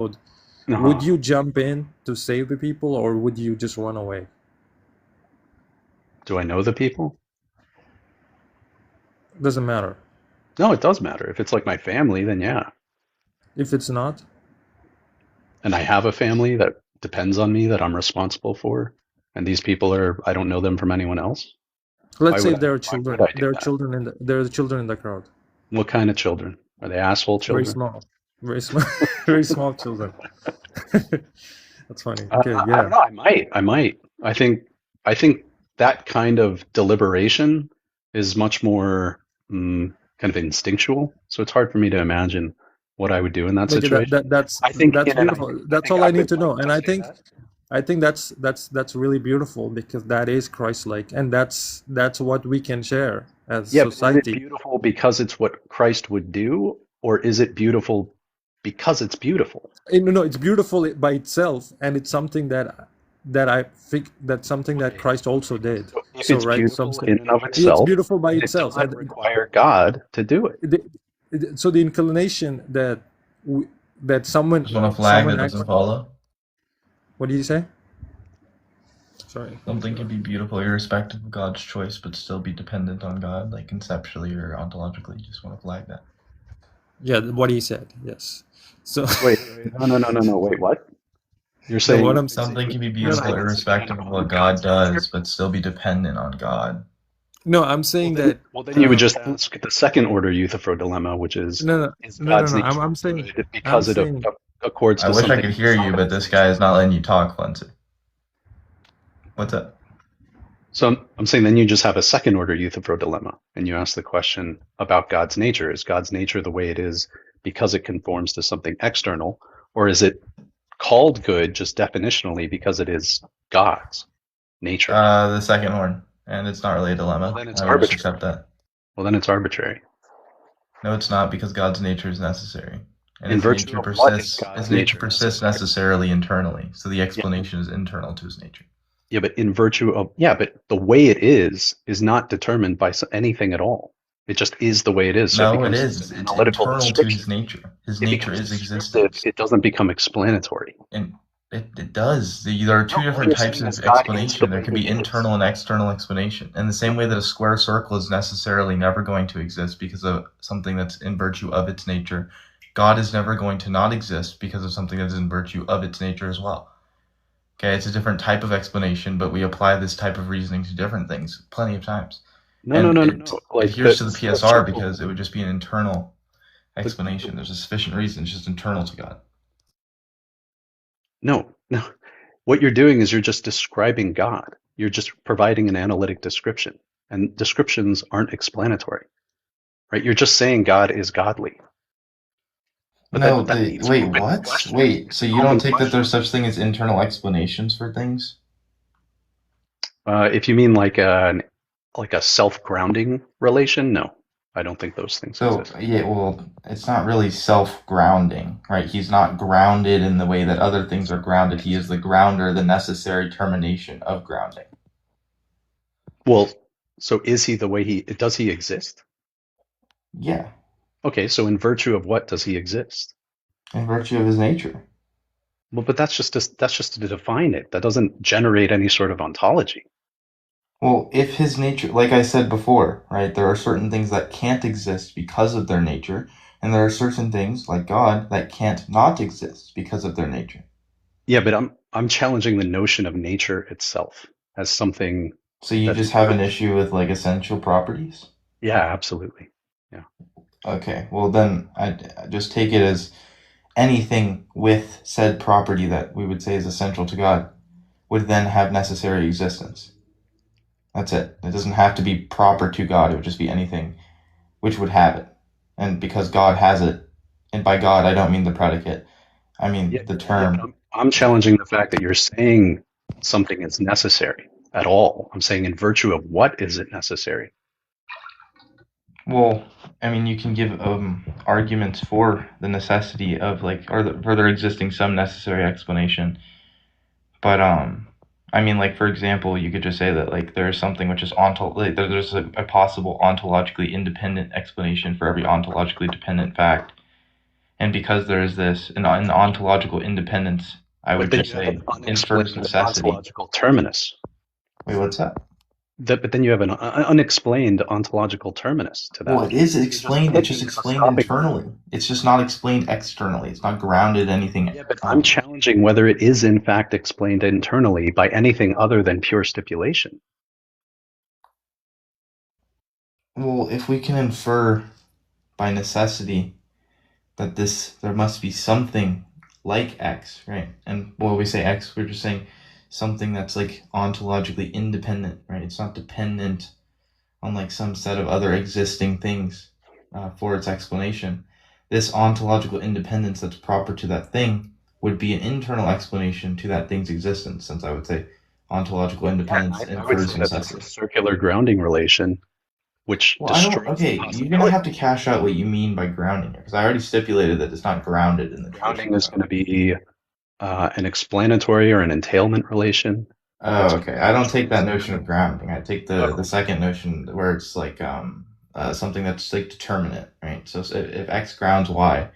would Uh-huh. you jump in to save the people, or would you just run away? Do I know the people? Doesn't matter. No, it does matter. If it's like my family, then yeah. If it's not, And I have a family that depends on me that I'm responsible for, and these people are, I don't know them from anyone else. let's say if there are Why would I children, do that? there are children in the crowd. What kind of children? Are they asshole Very children? small, very small, very small children. That's funny. Okay, I yeah. don't know. I might. I think that kind of deliberation is much more kind of instinctual. So it's hard for me to imagine what I would do in that Okay, situation. I think that's in an beautiful. ideal, I That's think all I I need would to know. like And to say that. I think that's really beautiful, because that is Christ-like, and that's what we can share as Yeah, but is it society. beautiful because it's what Christ would do, or is it beautiful because it's beautiful? No, no, it's beautiful by itself, and it's something that I think that's something that Okay. Christ also did. So if So, it's right, some beautiful say in and of it's itself, beautiful by then it itself, doesn't and require God to do it. the, so the inclination that that Just want a flag someone that acts. doesn't follow. What did you say? Sorry. Something can be beautiful irrespective of God's choice, but still be dependent on God, like conceptually or ontologically. Just want to flag that. Yeah, what he said. Yes. So Wait, no. Wait, what? You're no, what saying I'm Something can be no, beautiful no, irrespective of what God does, but still be dependent on God. no, I'm saying that. well then you would just ask the second order Euthyphro dilemma, which No, no, is no, God's no. nature Saying, good I'm because it saying, accords I to wish I something could hear you, outside of but its this guy nature? is not letting you talk, Clancy. What's up? So I'm saying then you just have a second order Euthyphro dilemma, and you ask the question about God's nature. Is God's nature the way it is because it conforms to something external, or is it called good just definitionally because it is God's nature? The second one, and it's not really a Well, dilemma. then it's I would just arbitrary. accept that. Well, then it's arbitrary. No, it's not, because God's nature is necessary, and In His virtue nature of what is persists. God's His nature nature persists necessary? necessarily internally, so the Yeah, explanation is internal to His nature. yeah, but in virtue of yeah, but the way it is not determined by anything at all. It just is the way it is. So it No, it becomes is. an It's analytical internal to description. His nature. His It nature becomes is descriptive. existence. It doesn't become explanatory. And it does. There are two No, all different you're types saying is of God is the explanation. There way can be He is. internal and external explanation. And the No, same way that a square circle is necessarily never going to exist because of something that's in virtue of its nature, God is never going to not exist because of something that is in virtue of its nature as well. Okay, it's a different type of explanation, but we apply this type of reasoning to different things plenty of times. And it no. Like adheres to the the PSR circle. because it would just be an internal The, explanation. There's a sufficient reason. It's just internal to God. no. What you're doing is you're just describing God. You're just providing an analytic description, and descriptions aren't explanatory, right? You're just saying God is godly. But No, that leaves an wait, open what? question. Wait, so An you don't open take that question. there's such thing as internal explanations for things? If you mean like a self-grounding relation, no, I don't think those things So, exist. yeah, well, it's not really self-grounding, right? He's not grounded in the way that other things are grounded. He is the grounder, the necessary termination of grounding. Well, so is he the way he does he exist? Yeah, Okay, so in virtue of what does he exist? in virtue of his nature. Well, but that's just to define it. That doesn't generate any sort of ontology. Well, if his nature, like I said before, right, there are certain things that can't exist because of their nature, and there are certain things, like God, that can't not exist because of their nature. Yeah, but I'm challenging the notion of nature itself as something So you that's just have an good. issue with like essential properties? Yeah, absolutely. Yeah. Okay, well then I just take it as anything with said property that we would say is essential to God would then have necessary existence. That's it. It doesn't have to be proper to God. It would just be anything which would have it. And because God has it, and by God I don't mean the predicate, I mean the But term. I'm challenging the fact that you're saying something is necessary at all. I'm saying in virtue of what is it necessary? Well, I mean, you can give arguments for the necessity of like, or for there existing some necessary explanation. But I mean, like for example, you could just say that like there's something which is like, there's a possible ontologically independent explanation for every ontologically dependent fact, and because there is this an ontological independence, I would But then just you have say an infers unexplained necessity. ontological terminus. Wait, what's that? But then you have an unexplained ontological terminus to Well, that. it is You're just explained. It's just picking a explained stopping point. internally. It's just not explained externally. It's not grounded anything. Yeah, but I'm challenging whether it is in fact explained internally by anything other than pure stipulation. Well, if we can infer by necessity that there must be something like X, right? And when we say X, we're just saying something that's like ontologically independent, right? It's not dependent on like some set of other existing things for its explanation. This ontological independence that's proper to that thing would be an internal explanation to that thing's existence, since I would say ontological independence I would infers say that that's a necessity. circular grounding relation, which Well, I don't. destroys the Okay, you're gonna have possibility. to cash out what you mean by grounding here, because I already stipulated that it's not grounded in the Grounding traditional is ground. going to be an explanatory or an entailment relation Oh, that's going okay. to I don't take that notion of transcend. grounding. I take the Oh, second notion where it's like something that's like determinate, right? So if X grounds Y,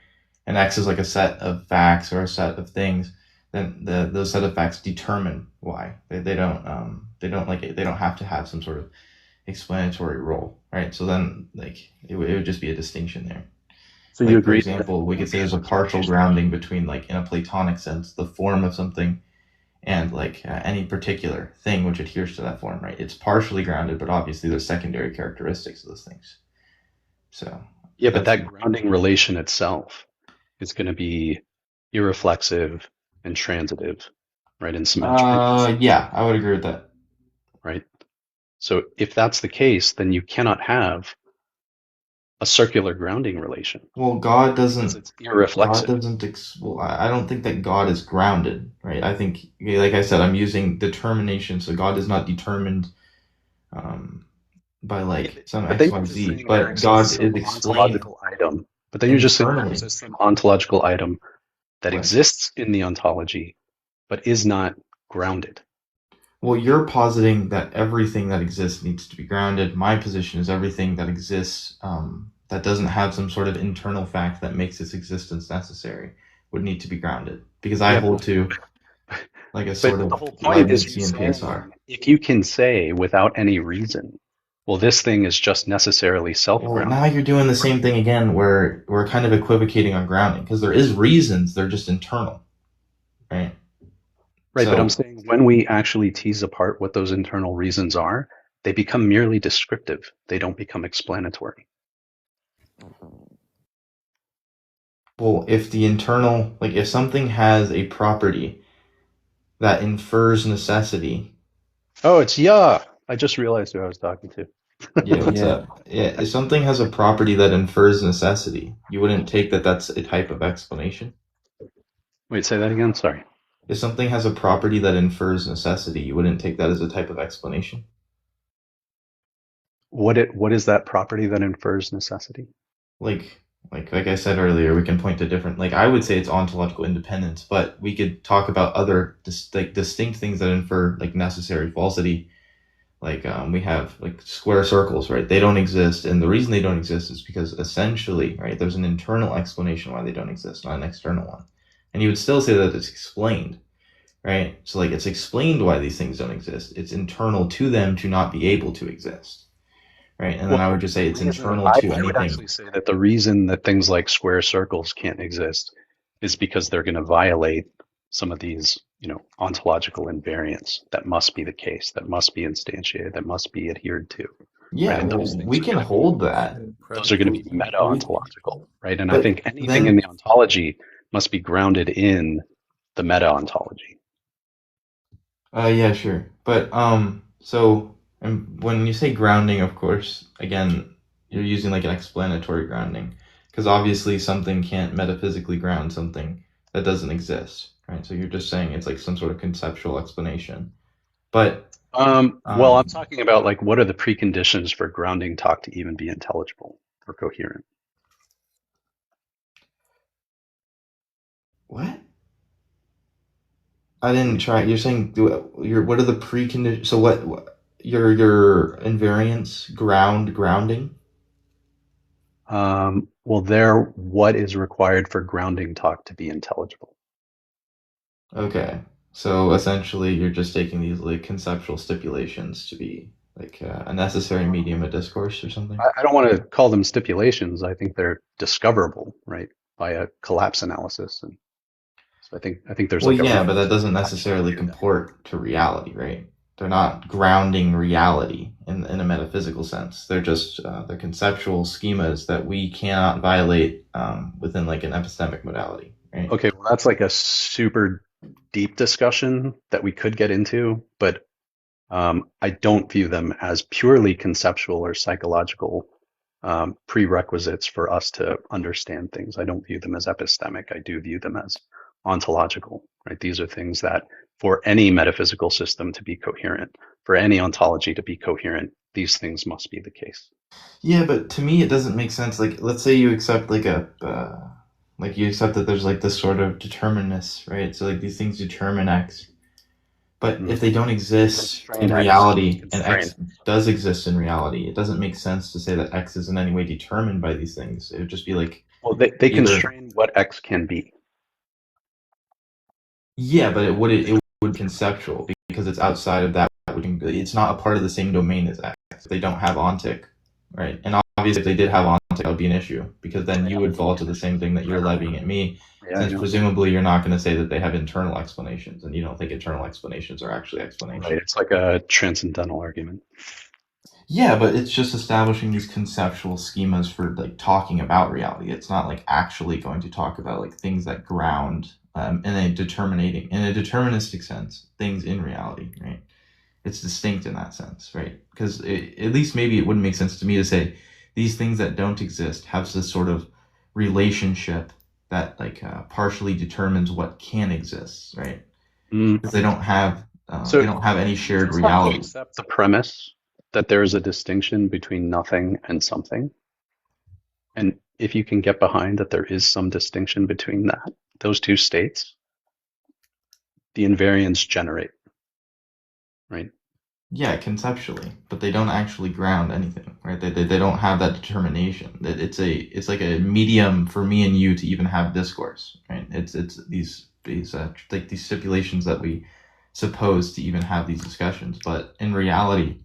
and X is like a set of facts or a set of things, then those set of facts determine Y. They don't have to have some sort of explanatory role, right? So then like it would just be a distinction there. so you Like for agree that example, we it could would say be there's an a partial explanation? grounding between like in a Platonic sense the form of something and like any particular thing which adheres to that form, right? It's partially grounded, but obviously there's secondary characteristics of those things. So Yeah, but that's that grounding relation itself is going to be irreflexive and transitive, right? And symmetric, yeah, I would agree with that. right? So if that's the case, then you cannot have a circular grounding relation Well, because it's irreflexive. well, I don't think that God is grounded, right? I think, like I said, I'm using determination, so God is not determined um, by Yeah, like some but then X, you're Y, just Z, saying there but God exists is some explained ontological item. But then you're just saying there internally. exists some ontological item that What? exists in the ontology, but is not grounded. Well, you're positing that everything that exists needs to be grounded. My position is everything that exists that doesn't have some sort of internal fact that makes its existence necessary would need to be grounded. Because I Yeah, hold to like a but sort the of whole point is you're Leibnizian PSR. saying if you can say without any reason, well, this thing is just necessarily Well, now self-grounded. you're doing the same thing again where we're kind of equivocating on grounding because there is reasons, they're just internal, right? Right, but I'm So, saying when we actually tease apart what those internal reasons are, they become merely descriptive. They don't become explanatory. well, if the internal, like if something has a property that infers necessity. Oh, it's yeah. I just realized who I was talking to. Yeah, what's Yeah. up? Yeah, if something has a property that infers necessity, you wouldn't take that that's a type of explanation. Wait, say that again? Sorry. If something has a property that infers necessity, you wouldn't take that as a type of explanation. What is that property that infers necessity? Like like I said earlier, we can point to different. Like I would say it's ontological independence, but we could talk about other distinct things that infer like necessary falsity. Like we have like square circles, right? They don't exist, and the reason they don't exist is because essentially, right, there's an internal explanation why they don't exist, not an external one. And you would still say that it's explained, right? So like it's explained why these things don't exist. It's internal to them to not be able to exist, right? And then I Well, would just the say it's reason internal to I would anything. actually say that the reason that things like square circles can't exist is because they're going to violate some of these, ontological invariants. That must be the case. That must be instantiated. That must be adhered to, right? Yeah, And well, those things we are can going to be hold that, meta we, ontological, right? And I but think anything in then, the ontology must be grounded in the meta ontology. yeah, sure. But so and when you say grounding, of course, again, you're using like an explanatory grounding, because obviously something can't metaphysically ground something that doesn't exist, right? So you're just saying it's like some sort of conceptual explanation. But Well, I'm um, talking about like what are the preconditions for grounding talk to even be intelligible or coherent? what? I didn't try. You're saying what are the preconditions? So what your invariance grounding? Well, there, what is required for grounding talk to be intelligible? Okay. So essentially, you're just taking these like conceptual stipulations to be like a necessary medium of discourse or something. I don't want to call them stipulations. I think they're discoverable, right, by a collapse analysis. And so I think there's Well, like a yeah, but that reasonable doesn't capacity to necessarily do that. comport to reality, right? They're not grounding reality in a metaphysical sense. They're just they're conceptual schemas that we cannot violate within like an epistemic modality, right? Okay, well, that's like a super deep discussion that we could get into, but I don't view them as purely conceptual or psychological prerequisites for us to understand things. I don't view them as epistemic. I do view them as ontological, right? These are things that for any metaphysical system to be coherent, for any ontology to be coherent, these things must be the case. Yeah, but to me, it doesn't make sense. Like, let's say you accept like you accept that there's like this sort of determinist, right? So like these things determine X. But Mm. if they don't exist Constrain in X, reality and constrain. X does exist in reality, it doesn't make sense to say that X is in any way determined by these things. It would just be like Well, they either, constrain what X can be. yeah, but it would conceptual because it's outside of that. It's not a part of the same domain as X. They don't have ontic, right? And obviously, if they did have ontic, that would be an issue because then you would fall to the same thing that you're levying at me, Yeah, since yeah. presumably you're not going to say that they have internal explanations, and you don't think internal explanations are actually Right. explanations. It's like a transcendental argument. Yeah, but it's just establishing these conceptual schemas for like talking about reality. It's not like actually going to talk about like things that ground in a deterministic sense things in reality, right? It's distinct in that sense, right? Because at least maybe it wouldn't make sense to me to say these things that don't exist have this sort of relationship that like partially determines what can exist, right? Mm. Because they So don't have any does shared this have to reality. accept the premise that there is a distinction between nothing and something? And if you can get behind that there is some distinction between those two states, the invariants generate, right? Yeah, conceptually, but they don't actually ground anything, right? They don't have that determination. It's like a medium for me and you to even have discourse, right? It's these like these stipulations that we suppose to even have these discussions, but in reality,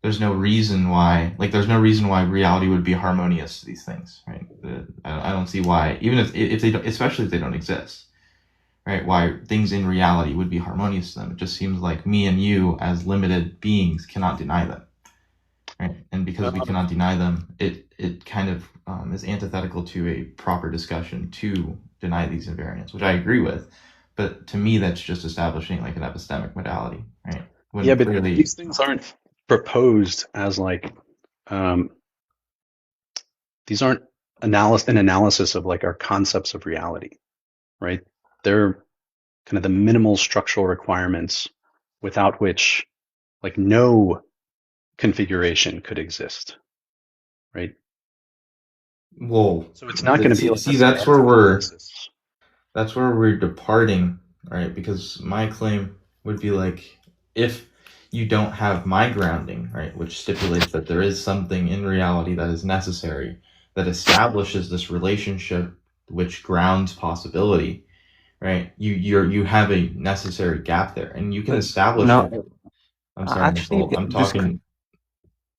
there's no reason why reality would be harmonious to these things, right? I don't see why, even if they don't, especially if they don't exist, right? Why things in reality would be harmonious to them. It just seems like me and you, as limited beings, cannot deny them, right? And because we Um, cannot deny them, it kind of is antithetical to a proper discussion to deny these invariants, which I agree with. But to me, that's just establishing like an epistemic modality, right? yeah, When but clearly, these things aren't proposed as like um, these aren't an analysis of like our concepts of reality, right? They're kind of the minimal structural requirements without which like no configuration could exist, right? well, So it's not going to be like a see, semantic analysis. that's where we're departing, right? Because my claim would be like, if you don't have my grounding, right, which stipulates that there is something in reality that is necessary, that establishes this relationship which grounds possibility, right? You have a necessary gap there, and you can But establish it. no, I'm sorry, actually, Nicole. I'm this talking.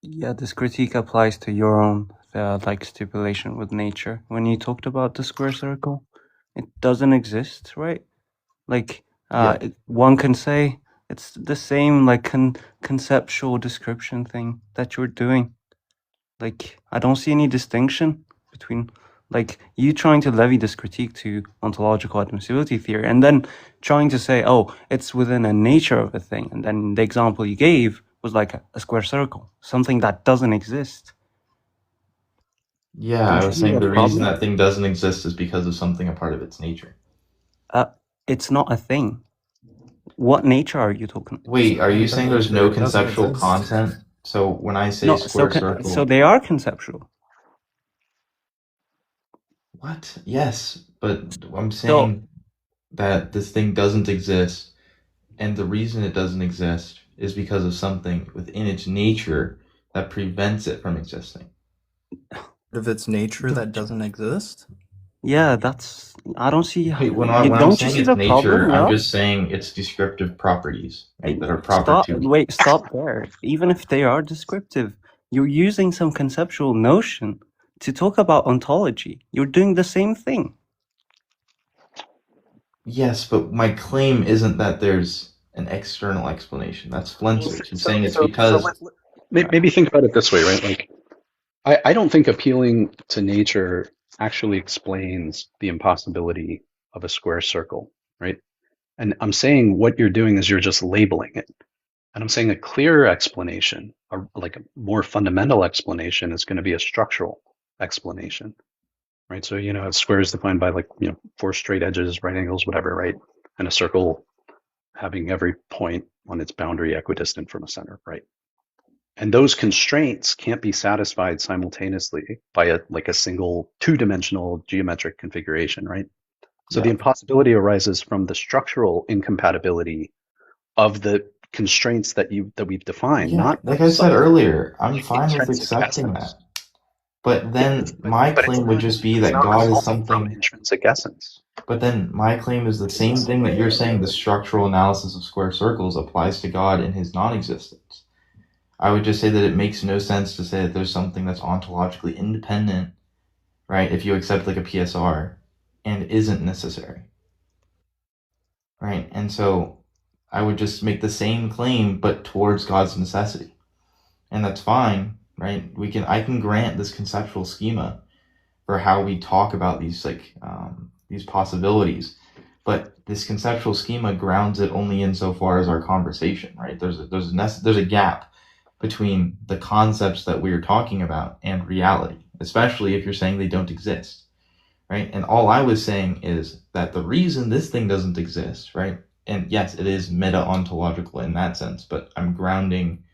yeah, this critique applies to your own like stipulation with nature. When you talked about the square circle, it doesn't exist, right? Like, Yeah, one can say it's the same like conceptual description thing that you're doing. Like, I don't see any distinction between like you trying to levy this critique to ontological admissibility theory and then trying to say, oh, it's within a nature of a thing. And then the example you gave was like a square circle, something that doesn't exist. yeah. I Don't you was see saying a the reason problem? that thing doesn't exist is because of something a part of its nature. Uh, it's not a thing. What nature are you talking about? Wait, are you saying there's no Nature doesn't conceptual exist. content? So when I say No, square so circle, they are conceptual. what? Yes, but I'm So saying that this thing doesn't exist, and the reason it doesn't exist is because of something within its nature that prevents it from existing. of its nature that doesn't exist? Yeah, that's. I don't see how. Wait, when I'm Don't you saying see it's the nature, problem? I'm Yeah. just saying it's descriptive properties, right, that are proper Stop. to. Wait. Stop there. Even if they are descriptive, you're using some conceptual notion to talk about ontology. You're doing the same thing. Yes, but my claim isn't that there's an external explanation. That's Flenser's. I'm saying it's because maybe think about it this way, right? Like, I don't think appealing to nature actually explains the impossibility of a square circle, right? And I'm saying what you're doing is you're just labeling it. And I'm saying a clearer explanation, like a more fundamental explanation, is going to be a structural explanation, right? So, a square is defined by, like, 4 straight edges, right angles, whatever, right? And a circle having every point on its boundary equidistant from a center, right? And those constraints can't be satisfied simultaneously by a single 2-dimensional geometric configuration, right? So the yeah, impossibility arises from the structural incompatibility of the constraints that we've defined, yeah. not Like from I said some earlier, I'm like fine with intrinsic accepting essence. that. But Yeah, then my but claim would just be that God is resulting from something. intrinsic essence. But then my claim is the same thing that you're saying. The structural analysis of square circles applies to God in his non-existence. I would just say that it makes no sense to say that there's something that's ontologically independent, right? If you accept like a PSR, and isn't necessary, right? And so I would just make the same claim, but towards God's necessity, and that's fine, right? I can grant this conceptual schema for how we talk about these possibilities, but this conceptual schema grounds it only insofar as our conversation, right? There's a gap between the concepts that we are talking about and reality, especially if you're saying they don't exist, right? And all I was saying is that the reason this thing doesn't exist, right? And yes, it is meta-ontological in that sense, but I'm grounding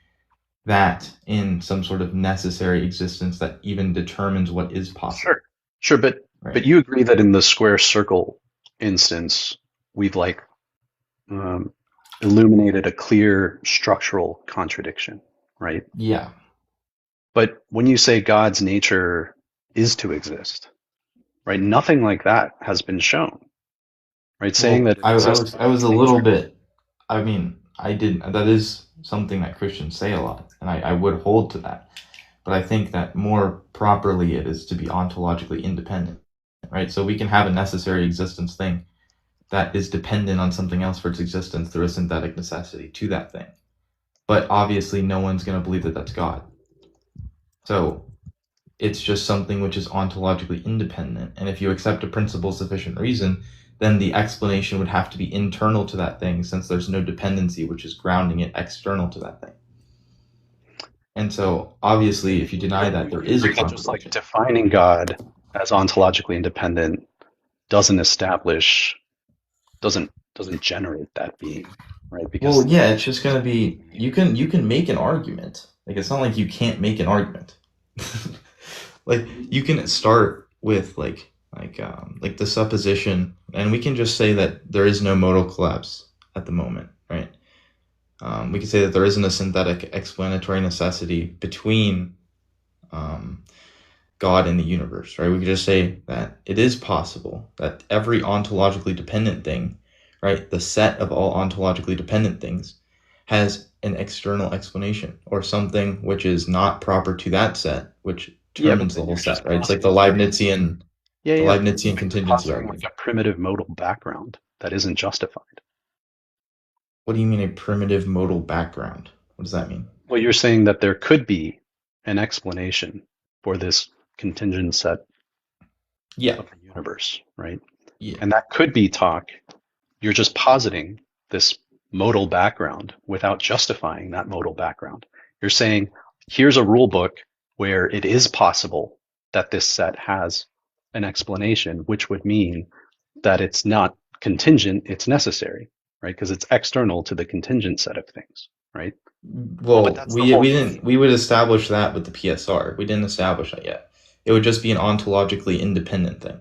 that in some sort of necessary existence that even determines what is possible. Sure, but right? you agree that in the square circle instance, we've illuminated a clear structural contradiction, right? Yeah. But when you say God's nature is to exist, right? Nothing like that has been shown, right? Saying Well, that it I exists by was its a little nature. bit. I mean, I didn't. That is something that Christians say a lot, and I would hold to that. But I think that more properly it is to be ontologically independent, right? So we can have a necessary existence thing that is dependent on something else for its existence through a synthetic necessity to that thing. But obviously, no one's going to believe that that's God. So it's just something which is ontologically independent. And if you accept a principle of sufficient reason, then the explanation would have to be internal to that thing, since there's no dependency which is grounding it external to that thing. And so, obviously, if you deny that, there is a Just like contradiction. defining God as ontologically independent doesn't generate that being, right? Because Well, yeah, it's just going to be, you can make an argument. Like, it's not like you can't make an argument. Like, you can start with like the supposition, and we can just say that there is no modal collapse at the moment, right? We can say that there isn't a synthetic explanatory necessity between God and the universe, right? We could just say that it is possible that every ontologically dependent thing, right, the set of all ontologically dependent things, has an external explanation, or something which is not proper to that set, which determines the whole set, right? It's like the Leibnizian contingency argument. like a primitive modal background that isn't justified. What do you mean a primitive modal background? What does that mean? Well, you're saying that there could be an explanation for this contingent set Yeah. of the universe, right? Yeah. And that could be talk. You're just positing this modal background without justifying that modal background. You're saying, here's a rule book where it is possible that this set has an explanation, which would mean that it's not contingent, it's necessary, right? Because it's external to the contingent set of things, right? Well, we would establish that with the PSR. We didn't establish that yet. It would just be an ontologically independent thing.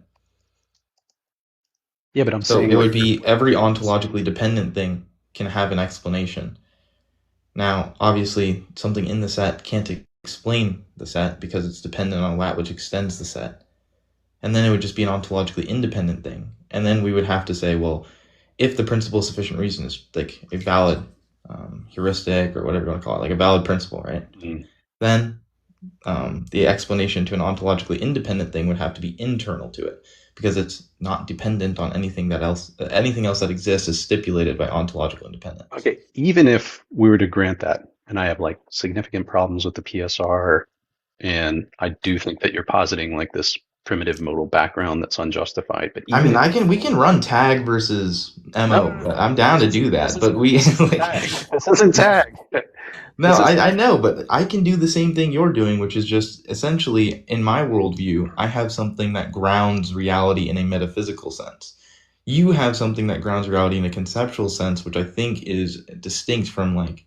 Yeah, but I'm So saying it would be every ontologically dependent thing can have an explanation. Now, obviously, something in the set can't explain the set because it's dependent on that which extends the set. And then it would just be an ontologically independent thing. And then we would have to say, well, if the principle of sufficient reason is like a valid heuristic or whatever you want to call it, like a valid principle, right? Then the explanation to an ontologically independent thing would have to be internal to it because it's not dependent on anything else that exists is stipulated by ontological independence. Okay, even if we were to grant that, and I have like significant problems with the PSR, and I do think that you're positing like this primitive modal background that's unjustified. But I mean, we can run tag versus MO. No. I'm down to do that, but this isn't tag. No, I know, but I can do the same thing you're doing, which is just essentially, in my worldview, I have something that grounds reality in a metaphysical sense. You have something that grounds reality in a conceptual sense, which I think is distinct from like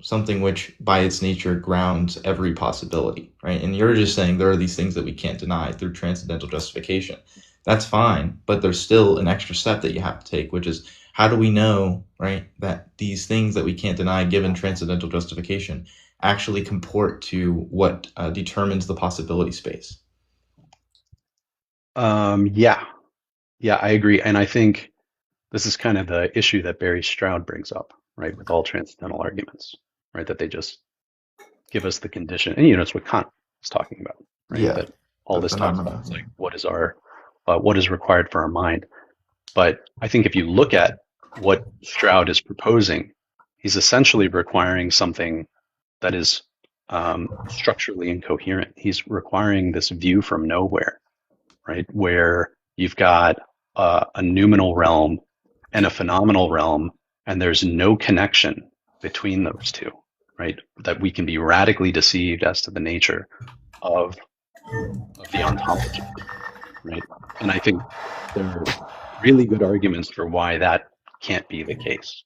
something which by its nature grounds every possibility, right? And you're just saying there are these things that we can't deny through transcendental justification. That's fine, but there's still an extra step that you have to take, which is how do we know, right, that these things that we can't deny given transcendental justification actually comport to what determines the possibility space? Yeah, I agree. And I think this is kind of the issue that Barry Stroud brings up, right, with all transcendental arguments, right, that they just give us the condition. And, it's what Kant was talking about, right, Yeah, that all this talks about is like, what is required for our mind. But I think if you look at what Stroud is proposing, he's essentially requiring something that is structurally incoherent. He's requiring this view from nowhere, right, where you've got a noumenal realm and a phenomenal realm, and there's no connection between those two, right? That we can be radically deceived as to the nature of the ontology, right? And I think there are really good arguments for why that can't be the case.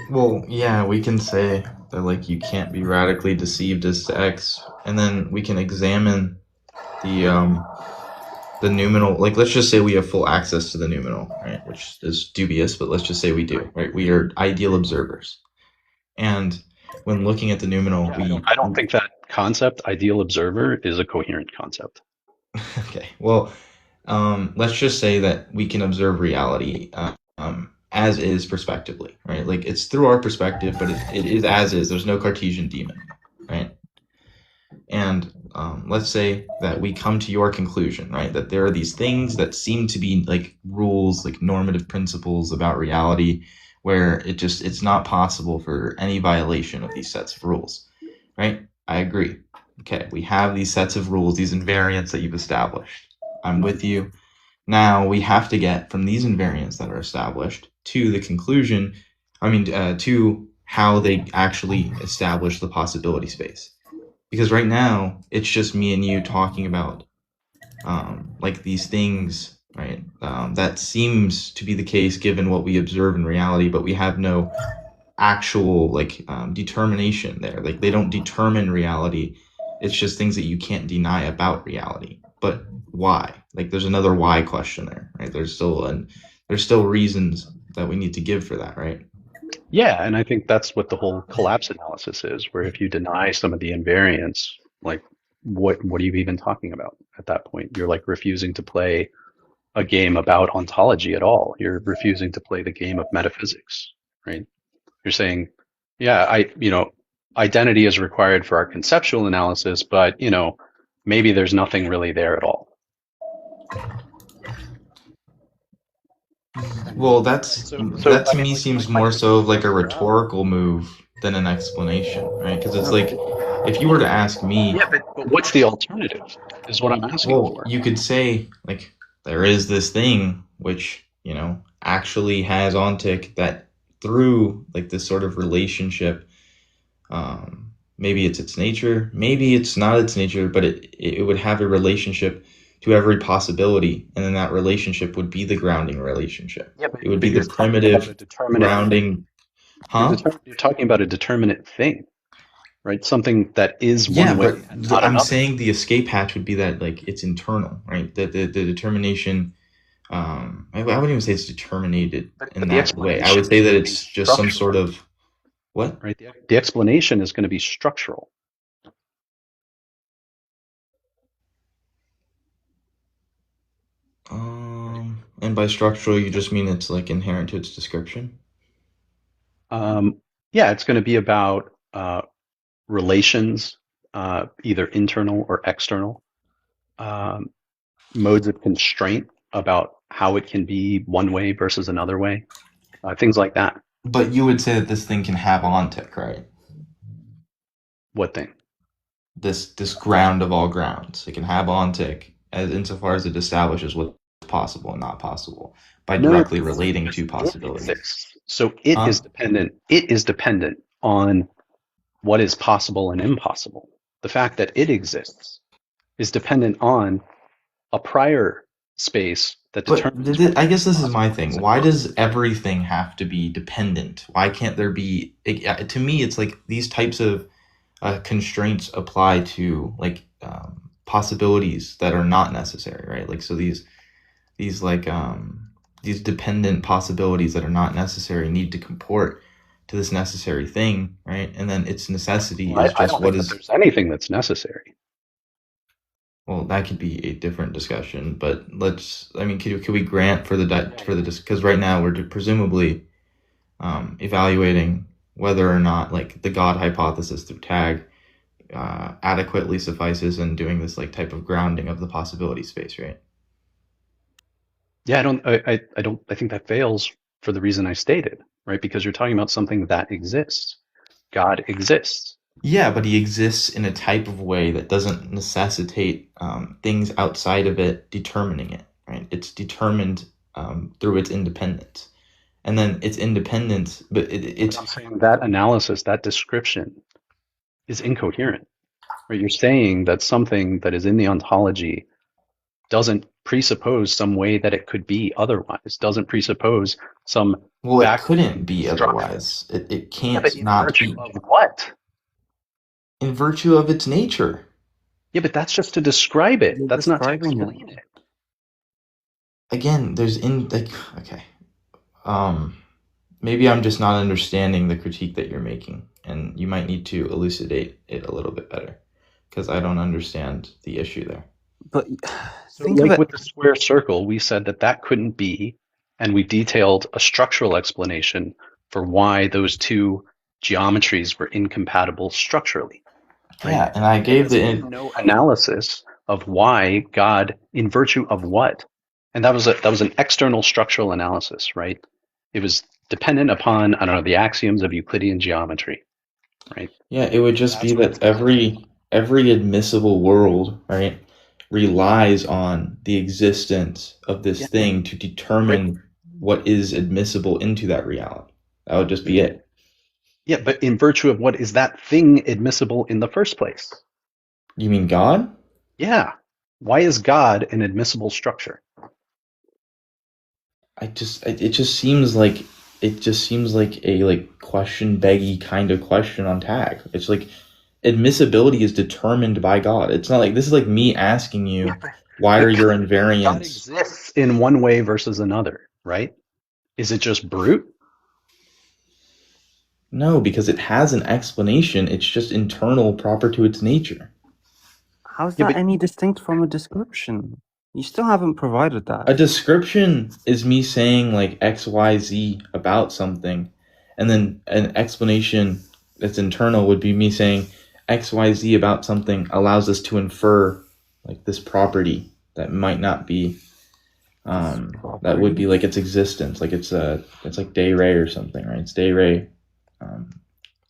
Well, yeah, we can say that like you can't be radically deceived as to X, and then we can examine the noumenal, like let's just say we have full access to the noumenal, right? Which is dubious, but let's just say we do, right? We are ideal observers. And when looking at the noumenal, I don't think that concept, ideal observer, is a coherent concept. Okay, well, let's just say that we can observe reality as is prospectively, right? Like it's through our perspective, but it is as is. There's no Cartesian demon, right? And let's say that we come to your conclusion, right? That there are these things that seem to be like rules, like normative principles about reality, where it's not possible for any violation of these sets of rules, right? I agree. Okay, we have these sets of rules, these invariants that you've established. I'm with you. Now we have to get from these invariants that are established to the conclusion, to how they actually establish the possibility space. Because right now, it's just me and you talking about like these things, right? That seems to be the case given what we observe in reality, but we have no actual like determination there. Like they don't determine reality. It's just things that you can't deny about reality. But why? Like there's another why question there, right? There's still reasons that we need to give for that, right? Yeah, and I think that's what the whole collapse analysis is, where if you deny some of the invariants, like what are you even talking about at that point? You're like refusing to play a game about ontology at all. You're refusing to play the game of metaphysics, right? You're saying, yeah, identity is required for our conceptual analysis, but maybe there's nothing really there at all. Well, that to me seems more so of like a rhetorical move than an explanation, right? Because it's like if you were to ask me, yeah, but what's the alternative? Is what I'm asking for. You could say like there is this thing which actually has ontic that through like this sort of relationship. Maybe it's its nature, maybe it's not its nature, but it would have a relationship to every possibility, and then that relationship would be the grounding relationship. Yeah, it would be the primitive grounding. Huh? You're talking about a determinate thing, right? Something that is one way. But I'm saying the escape hatch would be that like it's internal, right? The determination. I wouldn't even say it's determinated in that way. I would say that it's just some sort of What? right? The explanation is going to be structural. And by structural, you just mean it's like inherent to its description? Yeah, it's going to be about relations, either internal or external, modes of constraint about how it can be one way versus another way, things like that. But you would say that this thing can have ontic, right? What thing? This ground of all grounds. It can have ontic as insofar as it establishes what's possible and not possible by No, directly because relating to it possibilities. exists. So it Huh? is dependent. It is dependent on what is possible and impossible. The fact that it exists is dependent on a prior space that But determines what I guess is this is my possible and is thing. Why impossible. does everything have to be dependent? Why can't there be? To me, it's like these types of constraints apply to like possibilities that are not necessary, right? Like so these like these dependent possibilities that are not necessary need to comport to this necessary thing, right? And then its necessity Well, is I just don't what think that is. there's anything that's necessary. Well, that could be a different discussion, but let's. I mean, could we grant for the because right now we're presumably evaluating whether or not like the God hypothesis through tag adequately suffices in doing this like type of grounding of the possibility space, right? Yeah, I think that fails for the reason I stated, right? Because you're talking about something that exists. God exists. Yeah, but he exists in a type of way that doesn't necessitate things outside of it determining it, right? It's determined through its independence. And then its independence, but But I'm saying that analysis, that description is incoherent, right? You're saying that something that is in the ontology doesn't presuppose some way that it could be otherwise, doesn't presuppose some well, it background couldn't be structure. otherwise. It Yeah, but can't in not virtue be of what? in virtue of its nature. Yeah, but that's just to describe it. You're That's not to describing it. explain it. Again, there's in like okay. Maybe I'm just not understanding the critique that you're making, and you might need to elucidate it a little bit better because I don't understand the issue there. But So, think of like it. with the square circle, we said that that couldn't be, and we detailed a structural explanation for why those two geometries were incompatible structurally, right? Yeah, and I But gave there's been no analysis of why God, in virtue of what, and that was an external structural analysis, right? It was dependent upon, I don't know, the axioms of Euclidean geometry, right? yeah, it would just be That's what it's that based on. every admissible world, right, relies on the existence of this Yeah, thing to great. determine what is admissible into that reality. That would just be it. Yeah, but in virtue of what is that thing admissible in the first place? You mean God? Yeah. Why is God an admissible structure? It just seems like a like question beggy kind of question on tag. It's like admissibility is determined by God. It's not like this is like me asking Yeah, you why are but your God invariants. exists in one way versus another, right? Is it just brute? No, because it has an explanation. It's just internal, proper to its nature. How's Yeah, that but any distinct from a description? You still haven't provided A that. description is me saying like XYZ about something, and then an explanation that's internal would be me saying XYZ about something allows us to infer like this property that might not be that would be like its existence, like it's like de re or something, right? It's de re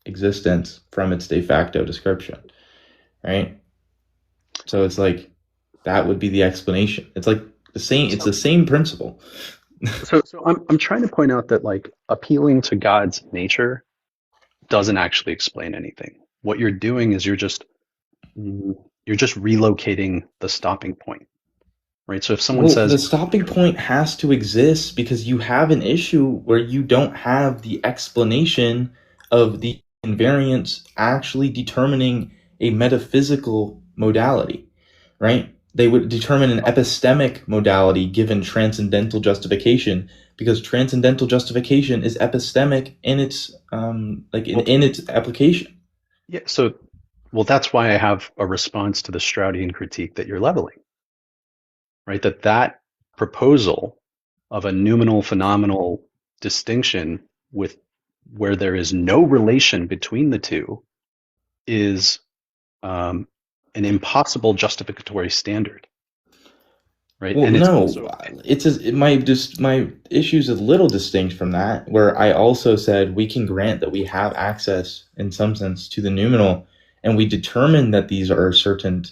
existence from its de facto description, right? So it's like that would be the explanation. It's like the same. It's the same principle. so I'm trying to point out that like appealing to God's nature doesn't actually explain anything. What you're doing is you're just relocating the stopping point, right? So if someone Well, says, the stopping point has to exist because you have an issue where you don't have the explanation of the invariance actually determining a metaphysical modality, right? they would determine an epistemic modality given transcendental justification, because transcendental justification is epistemic in its in its application. Yeah. So, well, that's why I have a response to the Stroudian critique that you're leveling, right? That proposal of a noumenal phenomenal distinction with where there is no relation between the two is an impossible justificatory standard, right? Well, And it's no, also my issue is a little distinct from that, where I also said we can grant that we have access in some sense to the noumenal, and we determine that these are certain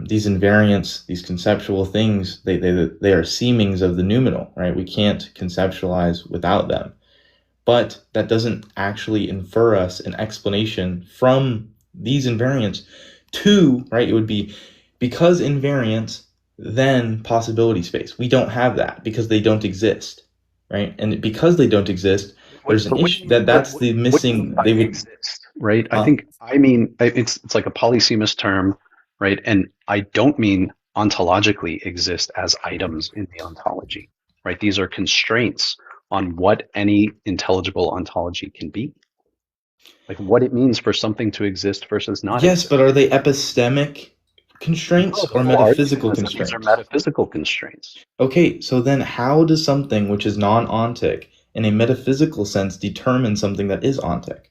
these invariants, these conceptual things, they are seemings of the noumenal, right? We can't conceptualize without them. But that doesn't actually infer us an explanation from these invariants to, right? It would be because invariants, then possibility space. We don't have that because they don't exist, right? And because they don't exist, there's an issue that's the missing. They would exist, right? I mean it's like a polysemous term, right? And I don't mean ontologically exist as items in the ontology, right? These are constraints on what any intelligible ontology can be, like what it means for something to exist versus not yes, exist. but are they epistemic constraints or metaphysical constraints? These are metaphysical constraints. Okay, so then how does something which is non-ontic in a metaphysical sense determine something that is ontic?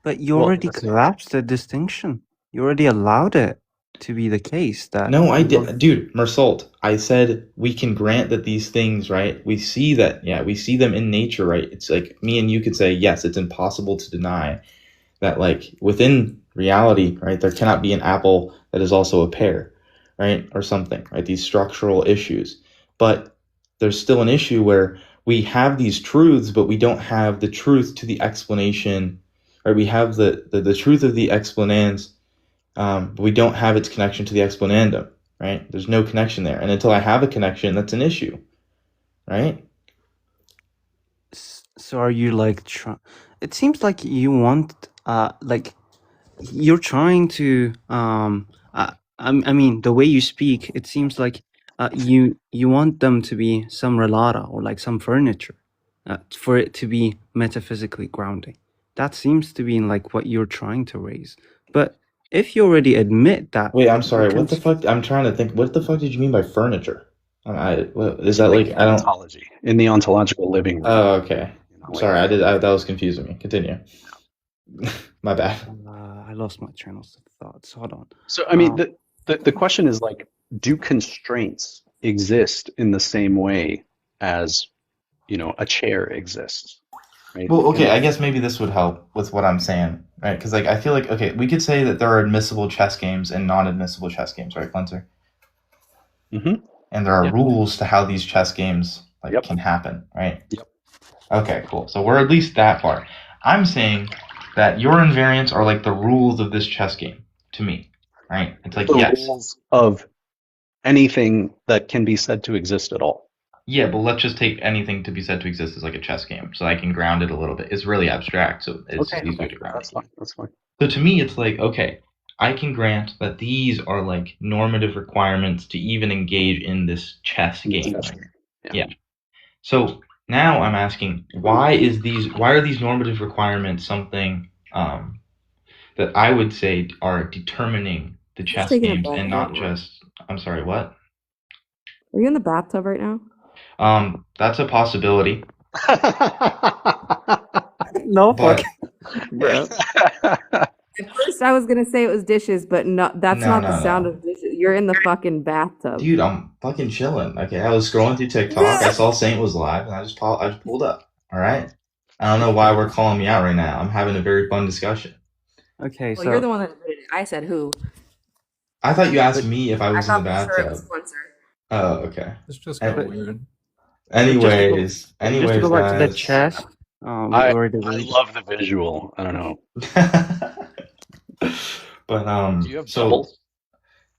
But you already collapsed the distinction. You already allowed it to be the case that... No, I did. Dude, Mersault, I said we can grant that these things, right? We see that, yeah, we see them in nature, right? It's like me and you could say, yes, it's impossible to deny that, like, within reality, right, there cannot be an apple that is also a pear, right? Or something, right? These structural issues. But there's still an issue where we have these truths, but we don't have the truth to the explanation, right? We have the truth of the explanans, but we don't have its connection to the explanandum, right? There's no connection there. And until I have a connection, that's an issue, right? So are you like... It seems like you want... like, you're trying to... I mean, the way you speak, it seems like you want them to be some relata or like some furniture for it to be metaphysically grounding. That seems to be like what you're trying to raise. But if you already admit that... Wait, I'm sorry. What the fuck? I'm trying to think. What the fuck did you mean by furniture? Is that like I don't... Ontology in the ontological living room. Oh, okay. Sorry, that was confusing me. Continue. My bad. I lost my train of thought. So hold on. So I mean, the question is like, do constraints exist in the same way as, you know, a chair exists? Right? Well, okay, I guess maybe this would help with what I'm saying, right? Because like I feel like, okay, we could say that there are admissible chess games and non-admissible chess games, right, Cleanser? Mm-hmm. And there are rules to how these chess games like can happen, right? Yep. Okay, cool. So we're at least that far. I'm saying that your invariants are like the rules of this chess game to me, right? It's like, yes, rules of anything that can be said to exist at all. Yeah, but let's just take anything to be said to exist as like a chess game, so I can ground it a little bit. It's really abstract, so it's easier to ground. That's fine. So to me, it's like, okay, I can grant that these are like normative requirements to even engage in this chess game. Yeah. So now I'm asking, why are these normative requirements something that I would say are determining the chess games and not just... I'm sorry, what? Are you in the bathtub right now? That's a possibility. No, but Bro. At first I was gonna say it was dishes, but that's not the sound of dishes. You're in the fucking bathtub. Dude, I'm fucking chilling. Okay, I was scrolling through TikTok. I saw Saint was live, and I just pulled up. All right. I don't know why we're calling me out right now. I'm having a very fun discussion. Okay, well, you're the one that admitted it. I said who. I thought you asked me if I was in the bathtub. Sure it was Spencer. Oh, okay. It's just kind of weird. Anyways, just to go back to the chess. I love the visual. I don't know. But do you have doubles?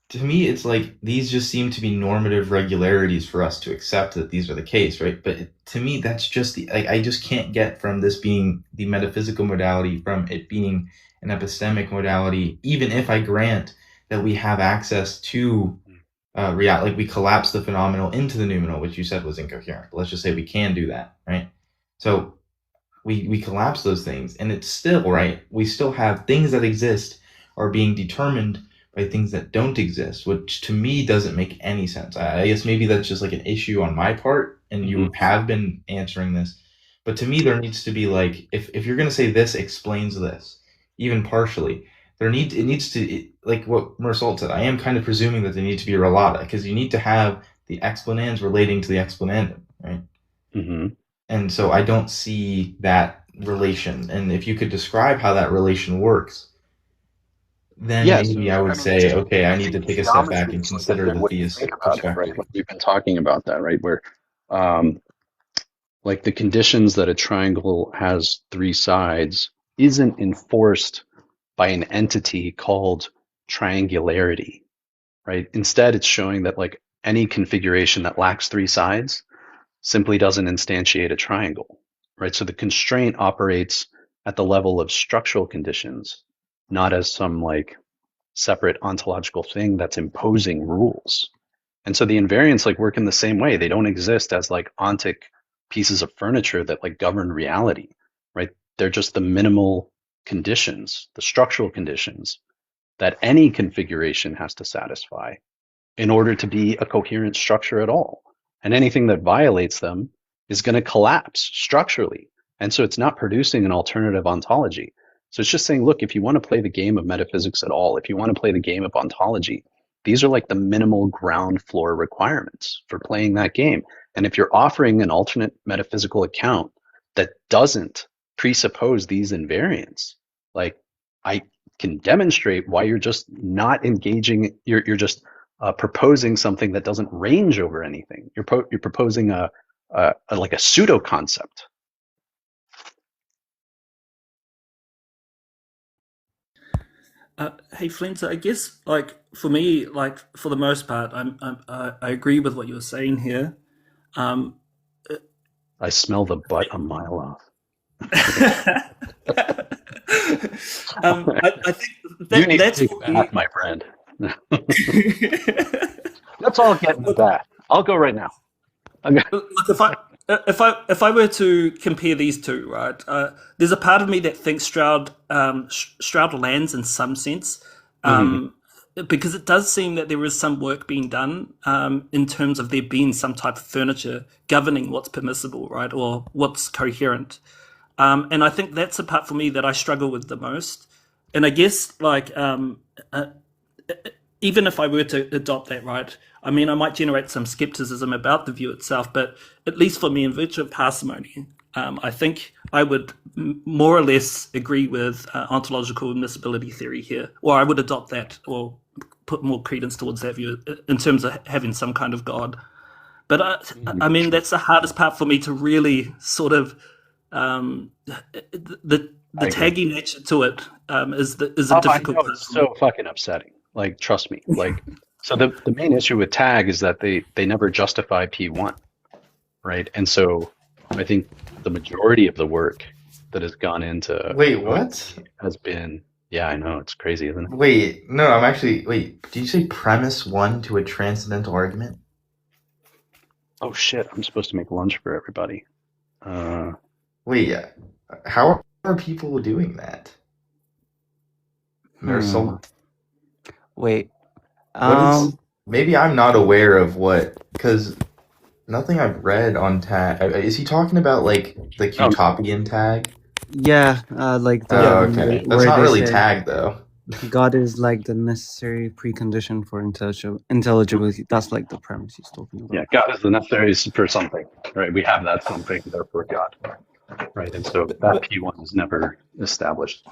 To me, it's like these just seem to be normative regularities for us to accept that these are the case, right? But to me, that's just I just can't get from this being the metaphysical modality from it being an epistemic modality, even if I grant that we have access to like we collapse the phenomenal into the noumenal, which you said was incoherent. But let's just say we can do that, right? So we collapse those things, and it's still right. We still have things that exist are being determined by things that don't exist, which to me doesn't make any sense. I guess maybe that's just like an issue on my part, and you have been answering this. But to me, there needs to be like, if you're going to say this explains this, even partially, it needs to, like what Mersault said, I am kind of presuming that they need to be relata, because you need to have the explanans relating to the explanandum, right? Mm-hmm. And so I don't see that relation. And if you could describe how that relation works, then maybe I would say, okay, I need to take a step back and consider the theist perspective. Right? Like we've been talking about that, right? Where, like the conditions that a triangle has three sides isn't enforced by an entity called triangularity, right? Instead, it's showing that like any configuration that lacks three sides simply doesn't instantiate a triangle, right? So the constraint operates at the level of structural conditions, not as some like separate ontological thing that's imposing rules. And so the invariants like work in the same way. They don't exist as like ontic pieces of furniture that like govern reality, right? They're just the minimal conditions, the structural conditions that any configuration has to satisfy in order to be a coherent structure at all. And anything that violates them is going to collapse structurally. And so it's not producing an alternative ontology. So it's just saying, look, if you want to play the game of metaphysics at all, if you want to play the game of ontology, these are like the minimal ground floor requirements for playing that game. And if you're offering an alternate metaphysical account that doesn't presuppose these invariants, like I can demonstrate why you're just not engaging, you're just proposing something that doesn't range over anything. You're proposing a like a pseudo concept. Hey Flint, I guess like for me, like for the most part, I agree with what you were saying here. I smell the butt a mile off. I think you need that's to take a bath, my friend. Let's all get in the bath. I'll go right now. Okay. Look, if I were to compare these two, right, there's a part of me that thinks Stroud lands in some sense, because it does seem that there is some work being done in terms of there being some type of furniture governing what's permissible, right, or what's coherent. And I think that's a part for me that I struggle with the most. And I guess like even if I were to adopt that, right, I mean, I might generate some skepticism about the view itself, but at least for me, in virtue of parsimony, I think I would more or less agree with ontological admissibility theory here, or I would adopt that or put more credence towards that view in terms of having some kind of God. But I mean, that's the hardest part for me to really sort of the taggy nature to it is a difficult part. It's so fucking upsetting. Like, trust me. Like, so the main issue with tag is that they never justify P1, right? And so I think the majority of the work that has gone into what has been, yeah, I know, it's crazy, isn't it? Wait, did you say premise one to a transcendental argument? Oh shit, I'm supposed to make lunch for everybody. How are people doing that? Wait. Maybe I'm not aware of because nothing I've read on tag. Is he talking about like the Q-topian tag? Yeah, like the. Okay. That's not really tag though. God is like the necessary precondition for intelligibility. That's like the premise he's talking about. Yeah, God is the necessary for something, right? We have that something, therefore God, right? And so that P1 is never established.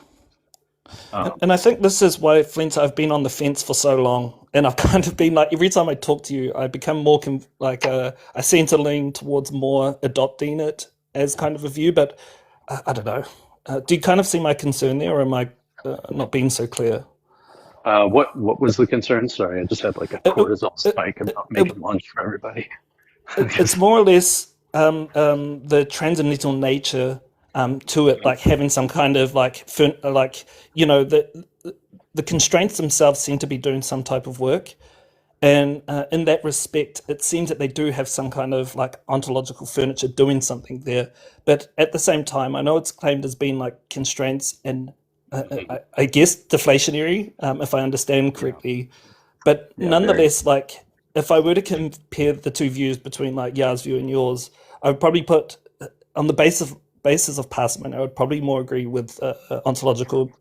And I think this is why, Flint, I've been on the fence for so long, and I've kind of been like, every time I talk to you, I become more I seem to lean towards more adopting it as kind of a view, but I don't know. Do you kind of see my concern there, or am I not being so clear? What was the concern? Sorry, I just had like a cortisol spike about making lunch for everybody. It's more or less the transcendental nature to it, like having some kind of the constraints themselves seem to be doing some type of work. And in that respect, it seems that they do have some kind of like ontological furniture doing something there. But at the same time, I know it's claimed as being like constraints and I guess deflationary, if I understand correctly. But nonetheless, like if I were to compare the two views between like Ya's view and yours, I would probably put on the basis of parsimony, I would probably more agree with ontological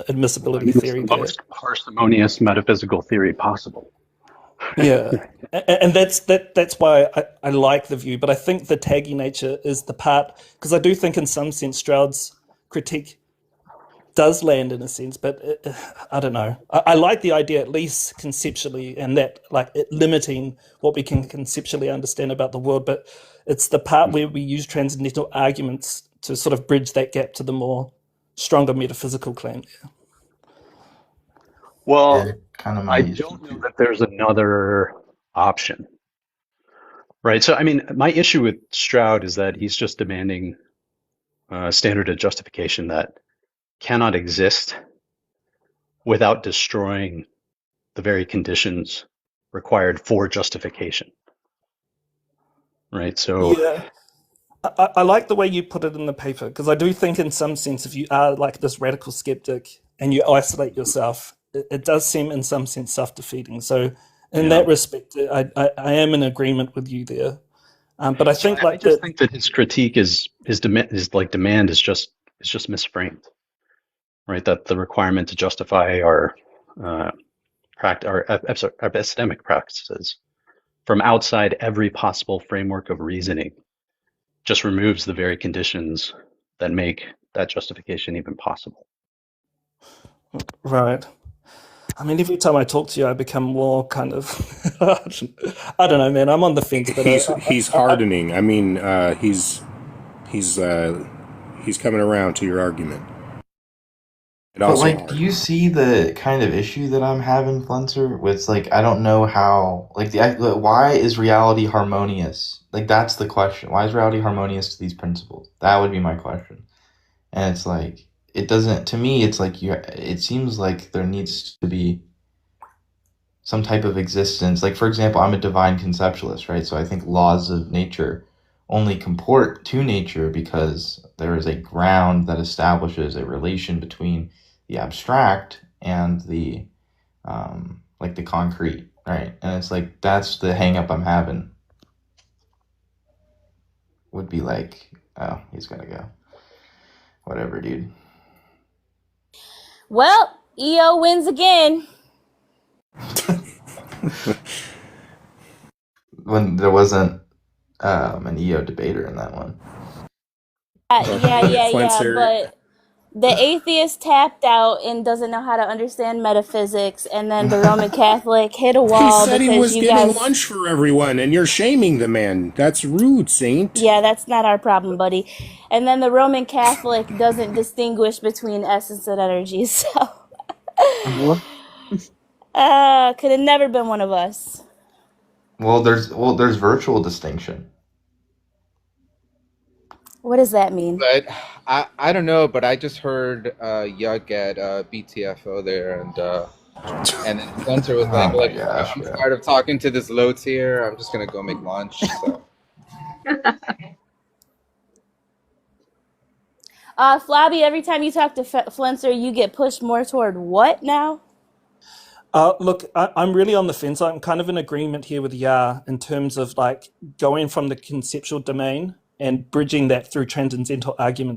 admissibility theory the there. most parsimonious metaphysical theory possible. Yeah, and that's why I like the view, but I think the taggy nature is the part, because I do think in some sense Stroud's critique does land in a sense, but I don't know. I like the idea at least conceptually, and that like it limiting what we can conceptually understand about the world, but it's the part where we use transcendental arguments to sort of bridge that gap to the more stronger metaphysical claim. Yeah. Well, kind of I don't know that there's another option, right? So, I mean, my issue with Stroud is that he's just demanding a standard of justification that cannot exist without destroying the very conditions required for justification, right? So, yeah. I like the way you put it in the paper, because I do think in some sense, if you are like this radical skeptic and you isolate yourself, it does seem in some sense self-defeating. So in that respect, I am in agreement with you there. But I think I just think that his critique his demand is just misframed, right? That the requirement to justify our epistemic practices from outside every possible framework of reasoning just removes the very conditions that make that justification even possible. Right. I mean, every time I talk to you, I become more kind of, I don't know, man, I'm on the fence. But he's hardening. I mean, he's coming around to your argument. But like, do you see the kind of issue that I'm having, Flenser? With like, I don't know how, like, why is reality harmonious? Like, that's the question. Why is reality harmonious to these principles? That would be my question. And it's like, it doesn't, to me, it's like, it seems like there needs to be some type of existence. Like, for example, I'm a divine conceptualist, right? So I think laws of nature only comport to nature because there is a ground that establishes a relation between the abstract and the like the concrete, right? And it's like, that's the hang up I'm having. Would be like, oh, he's gonna go. Whatever, dude. Well, EO wins again. When there wasn't an EO debater in that one. Yeah, but the atheist tapped out and doesn't know how to understand metaphysics, and then the Roman Catholic hit a wall. He said he was getting lunch for everyone, and you're shaming the man. That's rude, Saint. Yeah, that's not our problem, buddy. And then the Roman Catholic doesn't distinguish between essence and energy, so could have never been one of us. Well, there's virtual distinction. What does that mean? But I don't know, but I just heard Yuhhhh at BTFO there, and then Spencer was like, I'm tired of talking to this low tier. I'm just gonna go make lunch. So. Flabby, every time you talk to Flenser, you get pushed more toward what now? Look, I'm really on the fence. I'm kind of in agreement here with Ya in terms of like going from the conceptual domain and bridging that through transcendental arguments